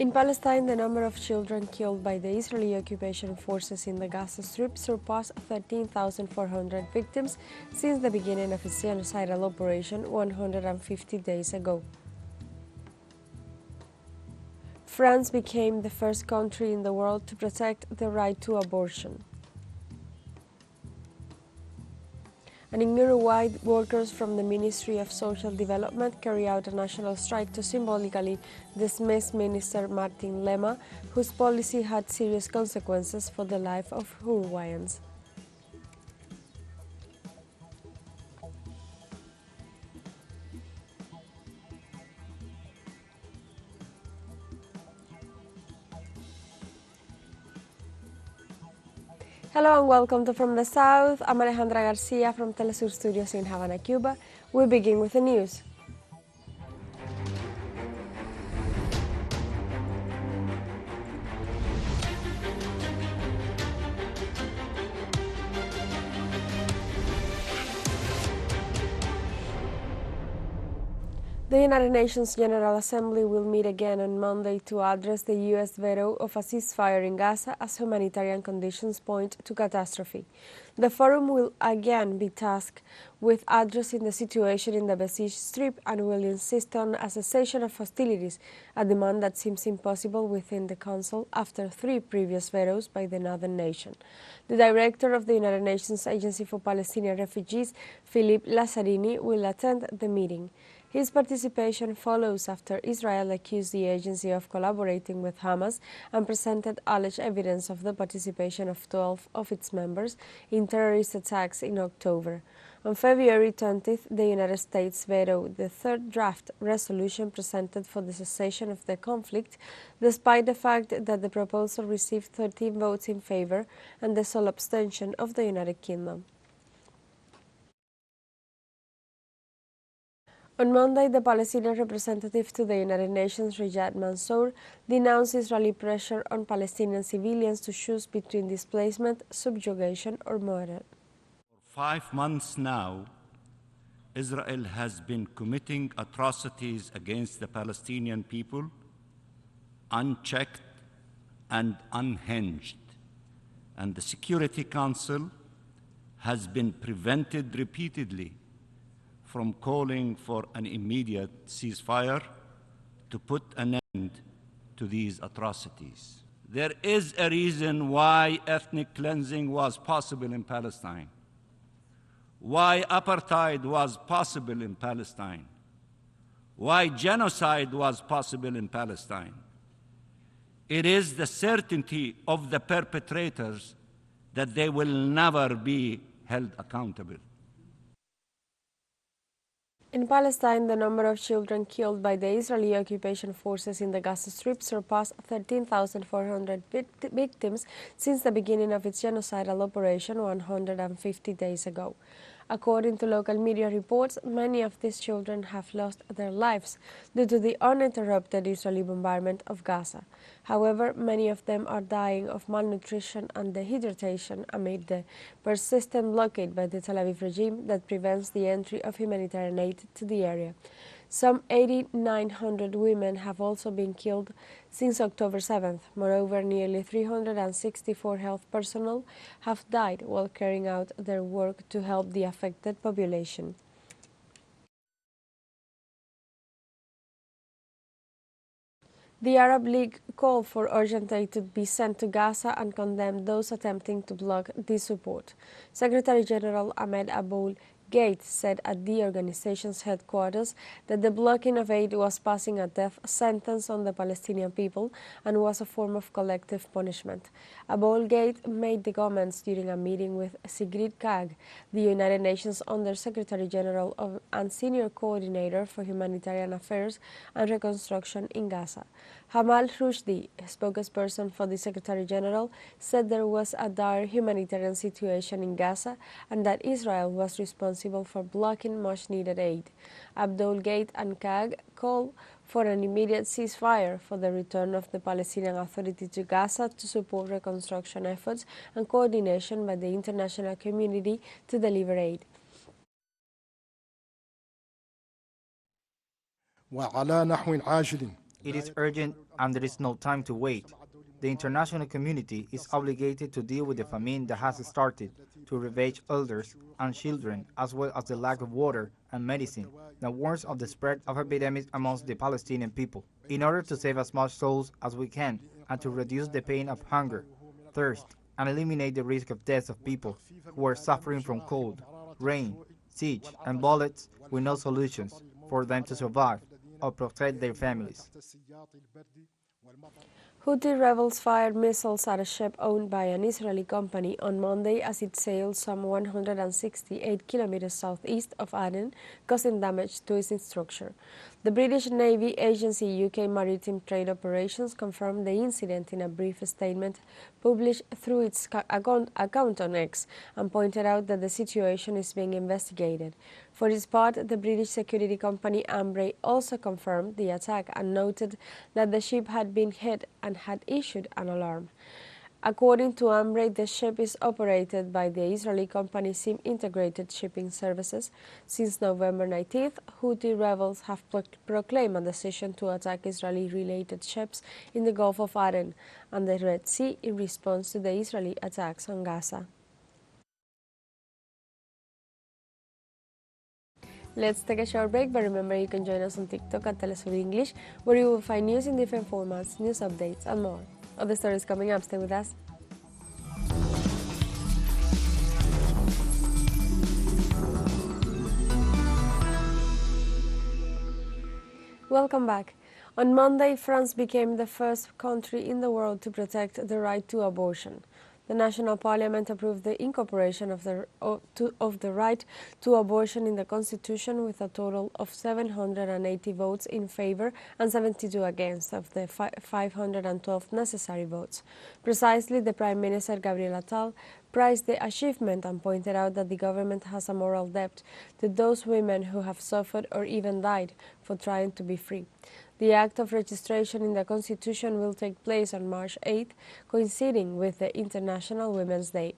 In Palestine, the number of children killed by the Israeli occupation forces in the Gaza Strip surpassed 13,400 victims since the beginning of its genocidal operation 150 days ago. France became the first country in the world to protect the right to abortion. And in Uruguay, workers from the Ministry of Social Development carry out a national strike to symbolically dismiss Minister Martin Lema, whose policy had serious consequences for the life of Uruguayans. Hello and welcome to From the South. I'm Alejandra Garcia from teleSUR Studios in Havana, Cuba. We begin with the news. The United Nations General Assembly will meet again on Monday to address the U.S. veto of a ceasefire in Gaza as humanitarian conditions point to catastrophe. The forum will again be tasked with addressing the situation in the besieged Strip and will insist on a cessation of hostilities, a demand that seems impossible within the Council after 3 previous vetoes by the northern nation. The director of the United Nations Agency for Palestinian Refugees, Philippe Lazzarini, will attend the meeting. His participation follows after Israel accused the agency of collaborating with Hamas and presented alleged evidence of the participation of 12 of its members in terrorist attacks in October. On February 20th, the United States vetoed the third draft resolution presented for the cessation of the conflict, despite the fact that the proposal received 13 votes in favor and the sole abstention of the United Kingdom. On Monday, the Palestinian representative to the United Nations, Riyad Mansour, denounced Israeli pressure on Palestinian civilians to choose between displacement, subjugation, or murder. For 5 months now, Israel has been committing atrocities against the Palestinian people, unchecked and unhinged, and the Security Council has been prevented repeatedly from calling for an immediate ceasefire to put an end to these atrocities. There is a reason why ethnic cleansing was possible in Palestine, why apartheid was possible in Palestine, why genocide was possible in Palestine. It is the certainty of the perpetrators that they will never be held accountable. In Palestine, the number of children killed by the Israeli occupation forces in the Gaza Strip surpassed 13,400 victims since the beginning of its genocidal operation 150 days ago. According to local media reports, many of these children have lost their lives due to the uninterrupted Israeli bombardment of Gaza. However, many of them are dying of malnutrition and dehydration amid the persistent blockade by the Tel Aviv regime that prevents the entry of humanitarian aid to the area. Some 8,900 women have also been killed since October 7th. Moreover, nearly 364 health personnel have died while carrying out their work to help the affected population. The Arab League called for urgent aid to be sent to Gaza and condemned those attempting to block this support. Secretary General Ahmed Aboul Gate said at the organization's headquarters that the blocking of aid was passing a death sentence on the Palestinian people and was a form of collective punishment. Aboul Gate made the comments during a meeting with Sigrid Kaag, the United Nations Under-Secretary General and Senior Coordinator for Humanitarian Affairs and Reconstruction in Gaza. Hamal Rushdie, spokesperson for the Secretary General, said there was a dire humanitarian situation in Gaza and that Israel was responsible for blocking much-needed aid. Aboul Gate and Kaag called for an immediate ceasefire for the return of the Palestinian Authority to Gaza to support reconstruction efforts and coordination by the international community to deliver aid. وعلى نحو عاجل It is urgent and there is no time to wait. The international community is obligated to deal with the famine that has started, to ravage elders and children, as well as the lack of water and medicine that warns of the spread of epidemics amongst the Palestinian people, in order to save as much souls as we can and to reduce the pain of hunger, thirst, and eliminate the risk of deaths of people who are suffering from cold, rain, siege, and bullets with no solutions for them to survive or protect their families. Houthi rebels fired missiles at a ship owned by an Israeli company on Monday as it sailed some 168 kilometers southeast of Aden, causing damage to its structure. The British Navy agency UK Maritime Trade Operations confirmed the incident in a brief statement published through its account on X and pointed out that the situation is being investigated. For its part, the British security company Ambrey also confirmed the attack and noted that the ship had been hit and had issued an alarm. According to Ambrey, the ship is operated by the Israeli company SIM Integrated Shipping Services. Since November 19th, Houthi rebels have proclaimed a decision to attack Israeli-related ships in the Gulf of Aden and the Red Sea in response to the Israeli attacks on Gaza. Let's take a short break, but remember you can join us on TikTok at teleSUR English, where you will find news in different formats, news updates, and more. Other stories coming up. Stay with us. Welcome back. On Monday, France became the first country in the world to protect the right to abortion. The National Parliament approved the incorporation of the right to abortion in the Constitution with a total of 780 votes in favor and 72 against of the 512 necessary votes. Precisely, the Prime Minister Gabriel Attal praised the achievement and pointed out that the government has a moral debt to those women who have suffered or even died for trying to be free. The act of registration in the Constitution will take place on March 8th, coinciding with the International Women's Day.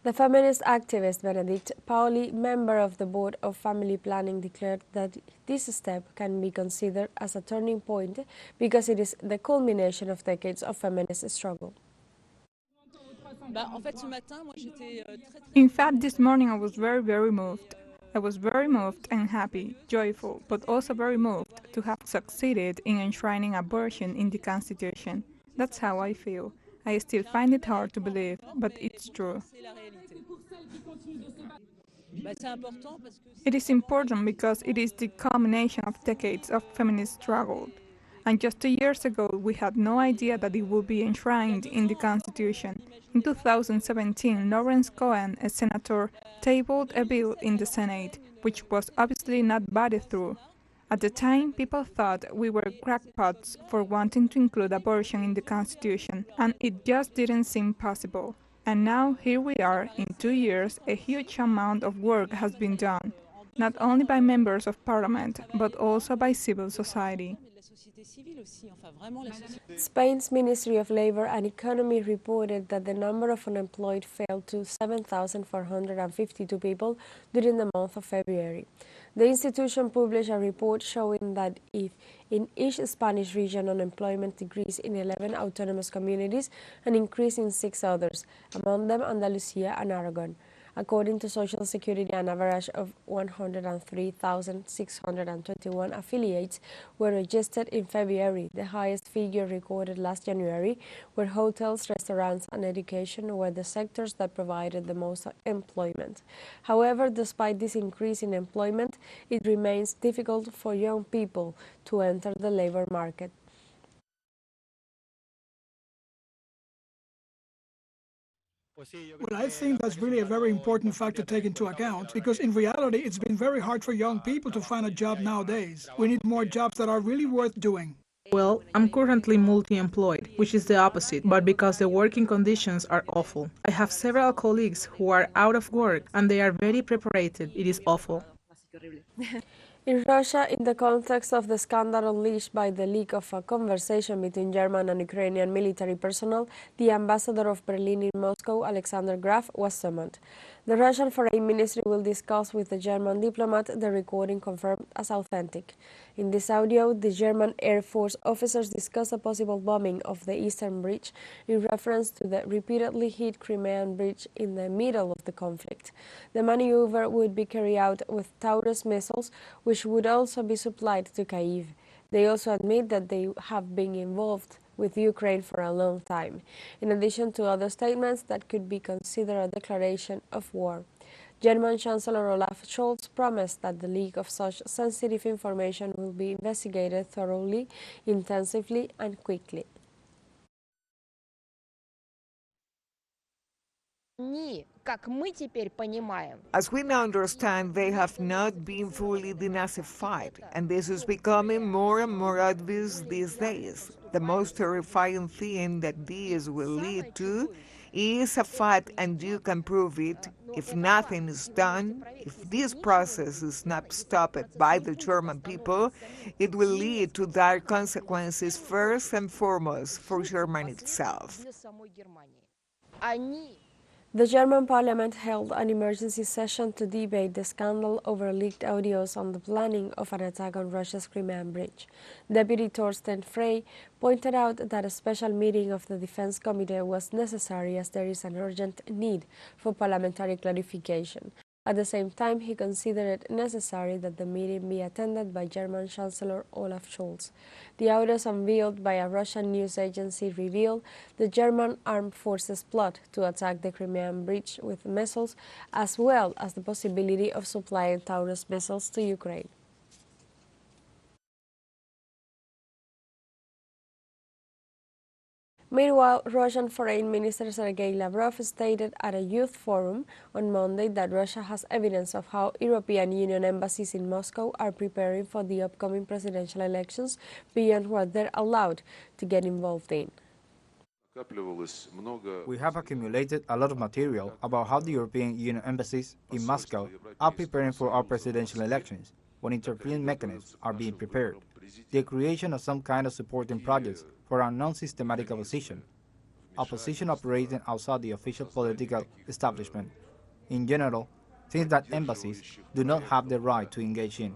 The feminist activist Benedict Pauli, member of the Board of Family Planning, declared that this step can be considered as a turning point because it is the culmination of decades of feminist struggle. In fact, this morning I was very moved. I was very moved and happy, joyful, but also very moved to have succeeded in enshrining abortion in the Constitution. That's how I feel. I still find it hard to believe, but it's true. It is important because it is the culmination of decades of feminist struggle. And just 2 years ago, we had no idea that it would be enshrined in the Constitution. In 2017, Lawrence Cohen, a senator, tabled a bill in the Senate, which was obviously not voted through. At the time, people thought we were crackpots for wanting to include abortion in the Constitution, and it just didn't seem possible. And now, here we are, in 2 years, a huge amount of work has been done, not only by members of parliament, but also by civil society. Spain's Ministry of Labor and Economy reported that the number of unemployed fell to 7,452 people during the month of February. The institution published a report showing that if in each Spanish region unemployment decreased in 11 autonomous communities and increased in 6 others, among them Andalusia and Aragon. According to Social Security, an average of 103,621 affiliates were registered in February, the highest figure recorded last January, where hotels, restaurants and education were the sectors that provided the most employment. However, despite this increase in employment, it remains difficult for young people to enter the labor market. Well, I think that's really a very important fact to take into account, because in reality, it's been very hard for young people to find a job nowadays. We need more jobs that are really worth doing. Well, I'm currently multi-employed, which is the opposite, but because the working conditions are awful. I have several colleagues who are out of work and they are very prepared. It is awful. In Russia, in the context of the scandal unleashed by the leak of a conversation between German and Ukrainian military personnel, the ambassador of Berlin in Moscow, Alexander Graf, was summoned. The Russian Foreign Ministry will discuss with the German diplomat the recording confirmed as authentic. In this audio, the German Air Force officers discuss a possible bombing of the Eastern Bridge in reference to the repeatedly hit Crimean Bridge in the middle of the conflict. The maneuver would be carried out with Taurus missiles, which would also be supplied to Kyiv. They also admit that they have been involved with Ukraine for a long time, in addition to other statements that could be considered a declaration of war. German Chancellor Olaf Scholz promised that the leak of such sensitive information will be investigated thoroughly, intensively, and quickly. As we now understand, they have not been fully denazified, and this is becoming more and more obvious these days. The most terrifying thing that this will lead to is a fact, and you can prove it. If nothing is done, if this process is not stopped by the German people, it will lead to dire consequences first and foremost for Germany itself. The German parliament held an emergency session to debate the scandal over leaked audios on the planning of an attack on Russia's Crimean Bridge. Deputy Thorsten Frey pointed out that a special meeting of the Defense Committee was necessary as there is an urgent need for parliamentary clarification. At the same time, he considered it necessary that the meeting be attended by German Chancellor Olaf Scholz. The audios unveiled by a Russian news agency reveal the German armed forces plot to attack the Crimean Bridge with missiles, as well as the possibility of supplying Taurus missiles to Ukraine. Meanwhile, Russian Foreign Minister Sergei Lavrov stated at a youth forum on Monday that Russia has evidence of how European Union embassies in Moscow are preparing for the upcoming presidential elections beyond what they're allowed to get involved in. We have accumulated a lot of material about how the European Union embassies in Moscow are preparing for our presidential elections, when interference mechanisms are being prepared, the creation of some kind of supporting projects for our non-systematic opposition operating outside the official political establishment. In general, things that embassies do not have the right to engage in.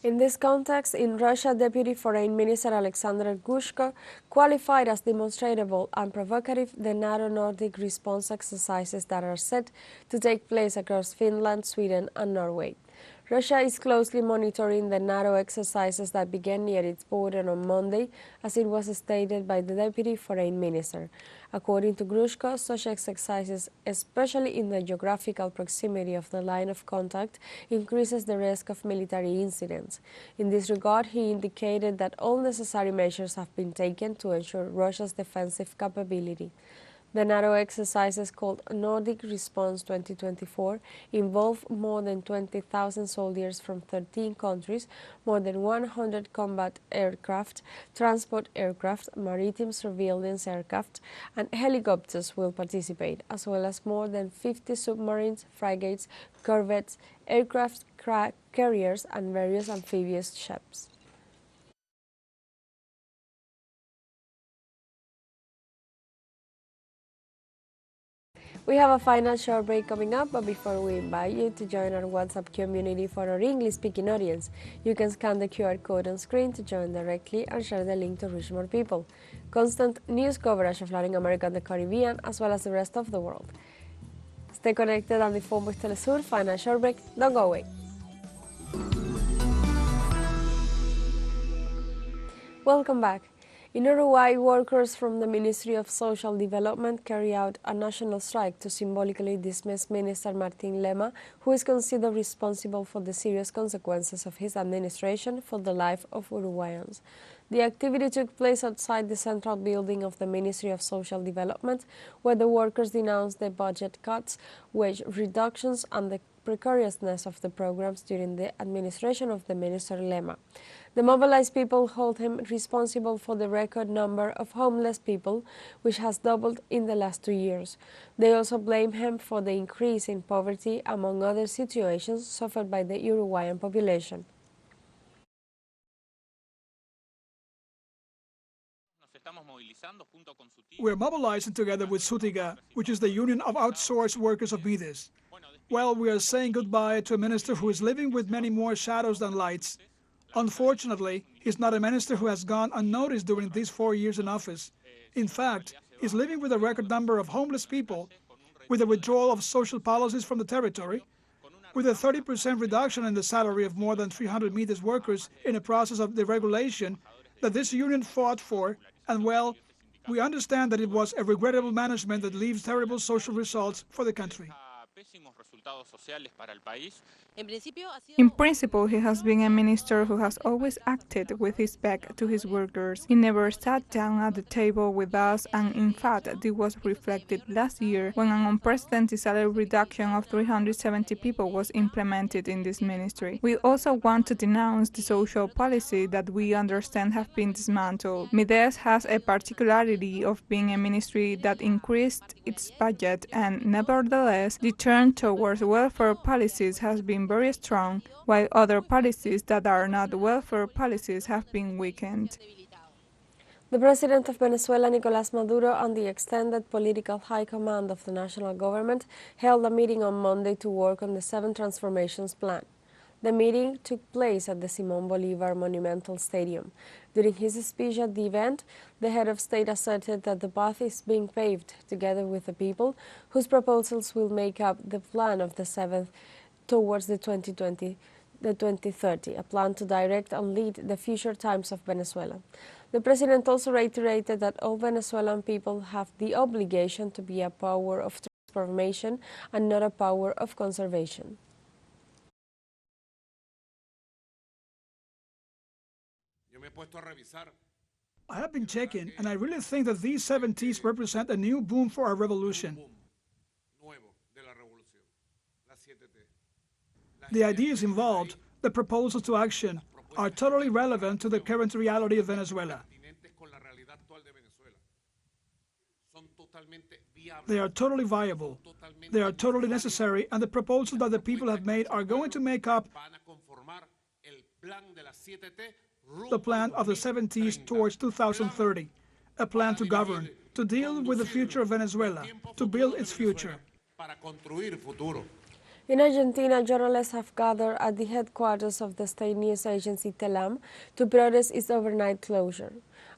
In this context, in Russia, Deputy Foreign Minister Alexander Gushko qualified as demonstrable and provocative the NATO Nordic response exercises that are set to take place across Finland, Sweden, and Norway. Russia is closely monitoring the NATO exercises that began near its border on Monday, as it was stated by the Deputy Foreign Minister. According to Grushko, such exercises, especially in the geographical proximity of the line of contact, increases the risk of military incidents. In this regard, he indicated that all necessary measures have been taken to ensure Russia's defensive capability. The NATO exercises, called Nordic Response 2024, involve more than 20,000 soldiers from 13 countries, more than 100 combat aircraft, transport aircraft, maritime surveillance aircraft, and helicopters will participate, as well as more than 50 submarines, frigates, corvettes, aircraft carriers, and various amphibious ships. We have a final short break coming up, but before we invite you to join our WhatsApp community for our English-speaking audience, you can scan the QR code on screen to join directly and share the link to reach more people. Constant news coverage of Latin America and the Caribbean, as well as the rest of the world. Stay connected on the phone with teleSUR. Final short break. Don't go away. Welcome back. In Uruguay, workers from the Ministry of Social Development carry out a national strike to symbolically dismiss Minister Martín Lema, who is considered responsible for the serious consequences of his administration for the life of Uruguayans. The activity took place outside the central building of the Ministry of Social Development, where the workers denounced the budget cuts, wage reductions, and the precariousness of the programs during the administration of the Minister Lema. The mobilized people hold him responsible for the record number of homeless people, which has doubled in the last 2 years. They also blame him for the increase in poverty, among other situations suffered by the Uruguayan population. We're mobilizing together with Sutiga, which is the Union of Outsourced Workers of BIDES. Well, we are saying goodbye to a minister who is living with many more shadows than lights. Unfortunately, he's not a minister who has gone unnoticed during these 4 years in office. In fact, he's living with a record number of homeless people, with the withdrawal of social policies from the territory, with a 30% reduction in the salary of more than 300 BIDES workers in a process of deregulation that this union fought for, and well, we understand that it was a regrettable management that leaves terrible social results for the country. In principle, he has been a minister who has always acted with his back to his workers. He never sat down at the table with us, and in fact, this was reflected last year when an unprecedented salary reduction of 370 people was implemented in this ministry. We also want to denounce the social policy that we understand have been dismantled. BIDES has a particularity of being a ministry that increased its budget, and nevertheless, the turn towards welfare policies has been very strong, while other policies that are not welfare policies have been weakened. The President of Venezuela, Nicolás Maduro, and the extended political high command of the national government held a meeting on Monday to work on the 7 transformations plan. The meeting took place at the Simón Bolívar Monumental Stadium. During his speech at the event, the head of state asserted that the path is being paved together with the people, whose proposals will make up the plan of the 7th towards the 2030, a plan to direct and lead the future times of Venezuela. The president also reiterated that all Venezuelan people have the obligation to be a power of transformation and not a power of conservation. I have been checking, and I really think that these 7 T's represent a new boom for our revolution. The ideas involved, the proposals to action, are totally relevant to the current reality of Venezuela. They are totally viable, they are totally necessary, and the proposals that the people have made are going to make up the plan of the 7 T's towards 2030, a plan to govern, to deal with the future of Venezuela, to build its future. In Argentina, journalists have gathered at the headquarters of the state news agency TELAM to protest its overnight closure.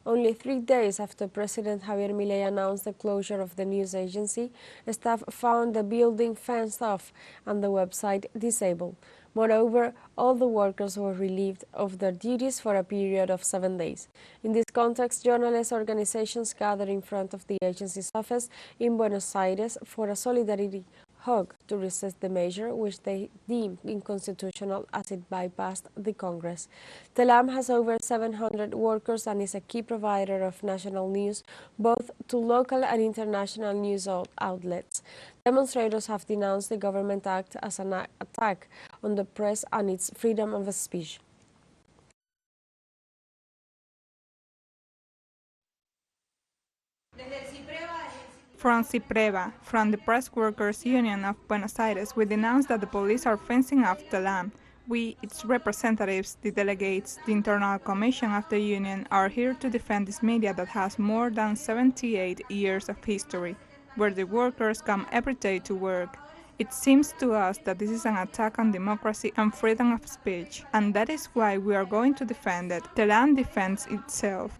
Only 3 days after President Javier Milei announced the closure of the news agency, staff found the building fenced off and the website disabled. Moreover, all the workers were relieved of their duties for a period of 7 days. In this context, journalist organizations gathered in front of the agency's office in Buenos Aires for a solidarity hug to resist the measure, which they deemed unconstitutional as it bypassed the Congress. TELAM has over 700 workers and is a key provider of national news, both to local and international news outlets. Demonstrators have denounced the government act as an attack on the press and its freedom of speech. From CIPREVA, from the Press Workers Union of Buenos Aires, we denounce that the police are fencing off TELAM. We, its representatives, the delegates, the internal commission of the union, are here to defend this media that has more than 78 years of history, where the workers come every day to work. It seems to us that this is an attack on democracy and freedom of speech, and that is why we are going to defend it. TELAM defends itself.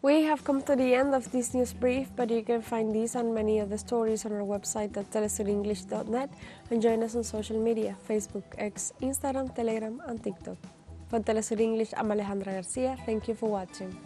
We have come to the end of this news brief, but you can find these and many other stories on our website at telesurenglish.net and join us on social media, Facebook, X, Instagram, Telegram and TikTok. For Telesur English, I'm Alejandra Garcia. Thank you for watching.